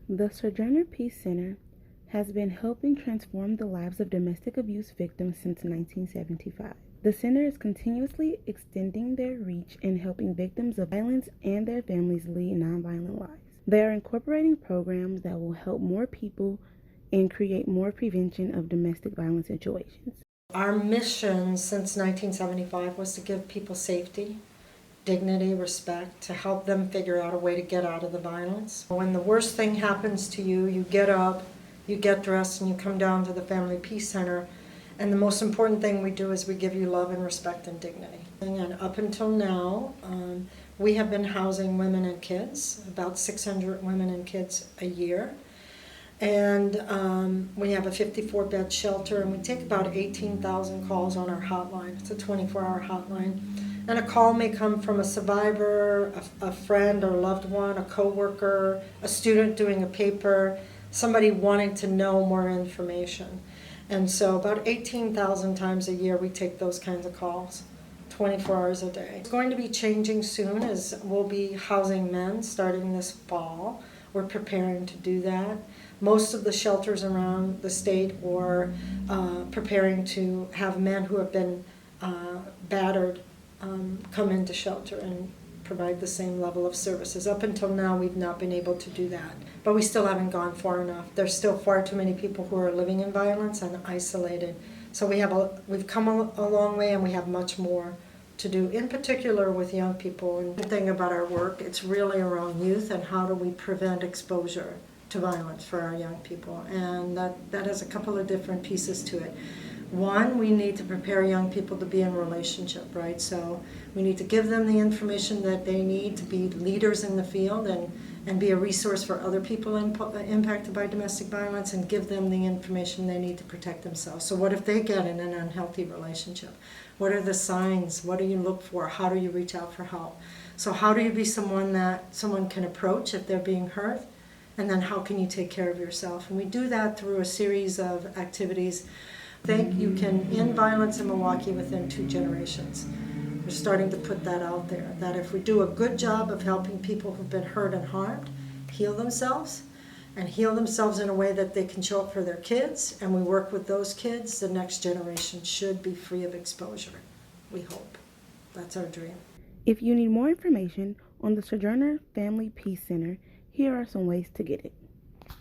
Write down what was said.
The Sojourner Peace Center has been helping transform the lives of domestic abuse victims since 1975. The center is continuously extending their reach and helping victims of violence and their families lead nonviolent lives. They are incorporating programs that will help more people and create more prevention of domestic violence situations. Our mission since 1975 was to give people safety, dignity, respect, to help them figure out a way to get out of the violence. When the worst thing happens to you, you get up, you get dressed, and you come down to the Family Peace Center. And the most important thing we do is we give you love and respect and dignity. And up until now, we have been housing women and kids, about 600 women and kids a year. And we have a 54-bed shelter, and we take about 18,000 calls on our hotline. It's a 24-hour hotline. And a call may come from a survivor, a friend or loved one, a coworker, a student doing a paper, somebody wanting to know more information. And so about 18,000 times a year we take those kinds of calls, 24 hours a day. It's going to be changing soon, as we'll be housing men starting this fall. We're preparing to do that. Most of the shelters around the state are preparing to have men who have been battered come into shelter and provide the same level of services. Up until now, we've not been able to do that, but we still haven't gone far enough. There's still far too many people who are living in violence and isolated. So we've come a long way, and we have much more to do, in particular with young people. And the thing about our work, it's really around youth and how do we prevent exposure to violence for our young people. And that has a couple of different pieces to it. One, we need to prepare young people to be in relationship, right? So we need to give them the information that they need to be leaders in the field and be a resource for other people impacted by domestic violence, and give them the information they need to protect themselves. So what if they get in an unhealthy relationship? What are the signs? What do you look for? How do you reach out for help? So how do you be someone that someone can approach if they're being hurt? And then how can you take care of yourself? And we do that through a series of activities. I think you can end violence in Milwaukee within 2 generations. We're starting to put that out there, that if we do a good job of helping people who've been hurt and harmed heal themselves, and heal themselves in a way that they can show up for their kids, and we work with those kids, the next generation should be free of exposure. We hope. That's our dream. If you need more information on the Sojourner Family Peace Center, here are some ways to get it.